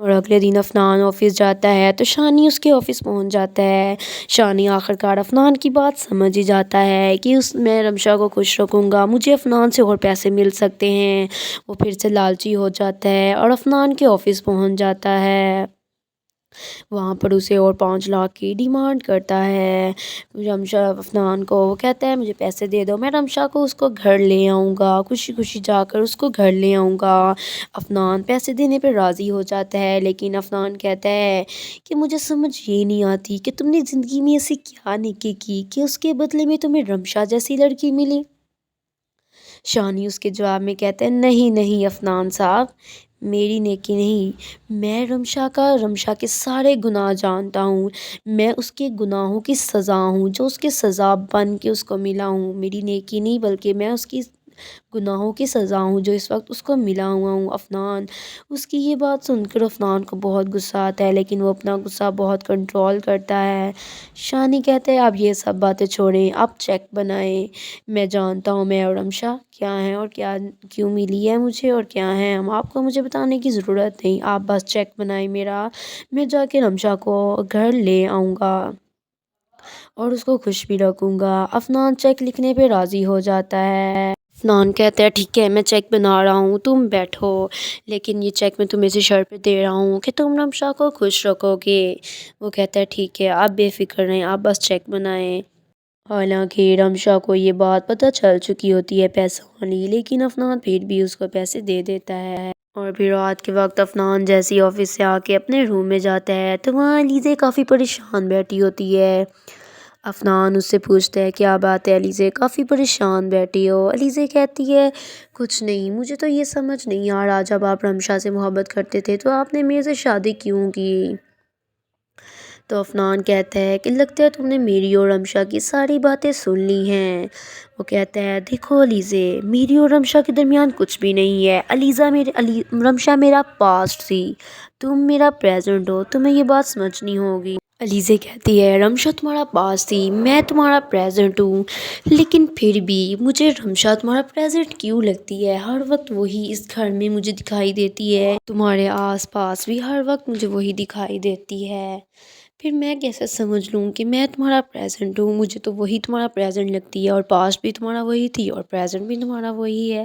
اور اگلے دن افنان آفس جاتا ہے تو شانی اس کے آفس پہنچ جاتا ہے۔ شانی آخرکار افنان کی بات سمجھ ہی جاتا ہے کہ میں رمشا کو خوش رکھوں گا، مجھے افنان سے اور پیسے مل سکتے ہیں۔ وہ پھر سے لالچی ہو جاتا ہے اور افنان کے آفس پہنچ جاتا ہے۔ وہاں پر اسے اور 5 لاکھ کی ڈیمانڈ کرتا ہے رمشا افنان کو۔ وہ کہتا ہے مجھے پیسے دے دو، میں رمشا کو اس کو گھر لے آؤں گا، خوشی خوشی جا کر اس کو گھر لے آؤں گا۔ افنان پیسے دینے پہ راضی ہو جاتا ہے، لیکن افنان کہتا ہے کہ مجھے سمجھ یہ نہیں آتی کہ تم نے زندگی میں ایسی کیا نیکی کی کہ اس کے بدلے میں تمہیں رمشا جیسی لڑکی ملی۔ شانی اس کے جواب میں کہتا ہے نہیں نہیں افنان صاحب، میری نیکی نہیں، میں رمشا کے سارے گناہ جانتا ہوں، میں اس کے گناہوں کی سزا ہوں جو اس کے سزا بن کے اس کو ملا ہوں۔ میری نیکی نہیں بلکہ میں اس کی گناہوں کی سزا ہوں جو اس وقت اس کو ملا ہوا ہوں۔ افنان اس کی یہ بات سن کر افنان کو بہت غصہ آتا ہے، لیکن وہ اپنا غصہ بہت کنٹرول کرتا ہے۔ شانی کہتے ہیں آپ یہ سب باتیں چھوڑیں، آپ چیک بنائیں، میں جانتا ہوں میں اور رمشا کیا ہیں اور کیا کیوں ملی ہے مجھے اور کیا ہیں ہم، آپ کو مجھے بتانے کی ضرورت نہیں، آپ بس چیک بنائیں میرا، میں جا کے رمشا کو گھر لے آؤں گا اور اس کو خوش بھی رکھوں گا۔ افنان چیک لکھنے پہ راضی ہو جاتا ہے۔ افنان کہتا ہے ٹھیک ہے میں چیک بنا رہا ہوں، تم بیٹھو، لیکن یہ چیک میں تمہیں اسی شرط پہ دے رہا ہوں کہ تم رمشا کو خوش رکھو گے۔ وہ کہتا ہے ٹھیک ہے آپ بے فکر رہیں، آپ بس چیک بنائیں۔ حالانکہ رمشا کو یہ بات پتہ چل چکی ہوتی ہے پیسوں والی، لیکن افنان پھر بھی اس کو پیسے دے دیتا ہے۔ اور پھر رات کے وقت افنان جیسی آفس سے آ کے اپنے روم میں جاتا ہے تو وہاں علیزے کافی پریشان بیٹھی ہوتی ہے۔ افنان اس سے پوچھتا ہے کیا بات ہے علیزے، کافی پریشان بیٹھی ہو؟ علیزے کہتی ہے کچھ نہیں، مجھے تو یہ سمجھ نہیں آ رہا، جب آپ رمشا سے محبت کرتے تھے تو آپ نے میرے سے شادی کیوں کی؟ تو افنان کہتا ہے کہ لگتا ہے تم نے میری اور رمشا کی ساری باتیں سن لی ہیں۔ وہ کہتا ہے دیکھو علیزے، میری اور رمشا کے درمیان کچھ بھی نہیں ہے، رمشا میرا پاسٹ تھی، تم میرا پریزنٹ ہو، تمہیں یہ بات سمجھنی ہوگی۔ علیزے کہتی ہے رمشا تمہارا پاسٹ تھی، میں تمہارا پریزنٹ ہوں، لیکن پھر بھی مجھے رمشا تمہارا پریزنٹ کیوں لگتی ہے؟ ہر وقت وہی اس گھر میں مجھے دکھائی دیتی ہے، تمہارے آس پاس بھی ہر وقت مجھے وہی دکھائی دیتی ہے، پھر میں کیسے سمجھ لوں کہ میں تمہارا پریزنٹ ہوں؟ مجھے تو وہی تمہارا پریزنٹ لگتی ہے، اور پاسٹ بھی تمہارا وہی تھی اور پریزنٹ بھی تمہارا وہی ہے۔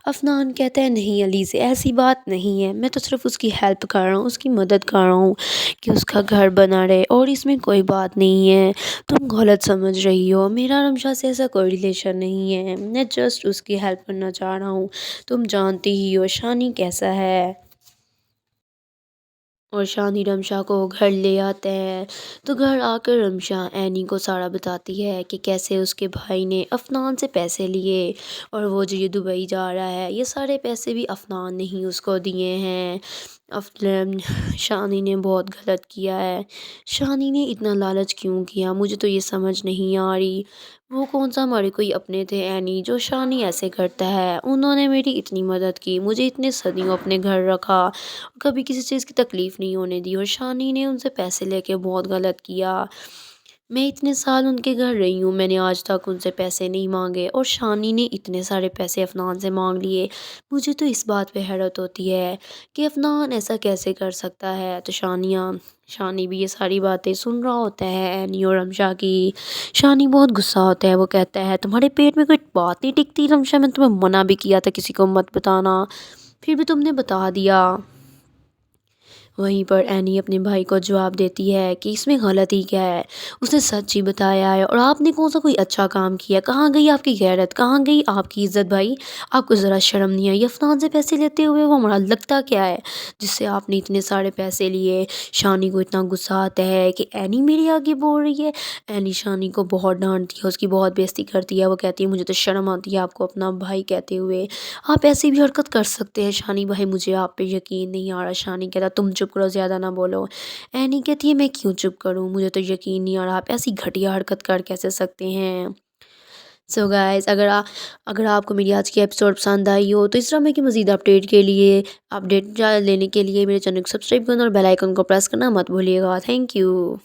افنان کہتا ہے نہیں علیزے، ایسی بات نہیں ہے، میں تو صرف اس کی ہیلپ کر رہا ہوں، اس کی مدد کر رہا ہوں کہ اس کا گھر بنا رہے، اور اس میں کوئی بات نہیں ہے، تم غلط سمجھ رہی ہو، میرا رمشا سے ایسا کوئی ریلیشن نہیں ہے، میں جسٹ اس کی ہیلپ کرنا چاہ رہا ہوں، تم جانتی ہی ہو شانی کیسا ہے۔ اور شانی رمشا کو گھر لے آتا ہے تو گھر آ کر رمشا اینی کو سارا بتاتی ہے کہ کیسے اس کے بھائی نے افنان سے پیسے لیے، اور وہ جو یہ دبئی جا رہا ہے یہ سارے پیسے بھی افنان نے ہی اس کو دیے ہیں۔ شانی نے بہت غلط کیا ہے، شانی نے اتنا لالچ کیوں کیا، مجھے تو یہ سمجھ نہیں آ رہی، وہ کون سا ہمارے کوئی اپنے تھے اینی جو شانی ایسے کرتا ہے، انہوں نے میری اتنی مدد کی، مجھے اتنے صدیوں اپنے گھر رکھا، کبھی کسی چیز کی تکلیف نہیں ہونے دی، اور شانی نے ان سے پیسے لے کے بہت غلط کیا، میں اتنے سال ان کے گھر رہی ہوں، میں نے آج تک ان سے پیسے نہیں مانگے، اور شانی نے اتنے سارے پیسے افنان سے مانگ لیے، مجھے تو اس بات پہ حیرت ہوتی ہے کہ افنان ایسا کیسے کر سکتا ہے۔ تو شانی بھی یہ ساری باتیں سن رہا ہوتا ہے اینی اور رمشا کی۔ شانی بہت غصہ ہوتا ہے، وہ کہتا ہے تمہارے پیٹ میں کوئی بات نہیں ٹکتی رمشا، میں تمہیں منع بھی کیا تھا کسی کو مت بتانا، پھر بھی تم نے بتا دیا۔ وہیں پر اینی اپنے بھائی کو جواب دیتی ہے کہ اس میں غلطی کیا ہے، اس نے سچ ہی بتایا ہے، اور آپ نے کون سا کوئی اچھا کام کیا، کہاں گئی آپ کی غیرت، کہاں گئی آپ کی عزت بھائی، آپ کو ذرا شرم نہیں آئی، افنان سے پیسے لیتے ہوئے وہ ہمارا لگتا کیا ہے جس سے آپ نے اتنے سارے پیسے لیے۔ شانی کو اتنا غصہ آتا ہے کہ اینی میرے آگے بول رہی ہے، اینی شانی کو بہت ڈانٹتی ہے، اس کی بہت بےعزتی کرتی ہے، وہ کہتی ہے مجھے تو شرم آتی ہے آپ کو اپنا بھائی کہتے ہوئے، آپ ایسی بھی حرکت کر سکتے ہیں شانی بھائی، مجھے آپ پہ یقین نہیں آ رہا۔ شانی کہتا تم چپ کرو، زیادہ نہ بولو۔ اینی کہتی ہے میں کیوں چپ کروں، مجھے تو یقین نہیں آ رہا آپ ایسی گھٹیا حرکت کر کیسے سکتے ہیں۔ سو گائز، اگر آپ کو میری آج کی ایپیسوڈ پسند آئی ہو تو اس طرح میں کہ مزید اپڈیٹ لینے کے لیے میرے چینل کو سبسکرائب کرنا اور بیل آئیکن کو پریس کرنا مت بھولیے گا۔ Thank you.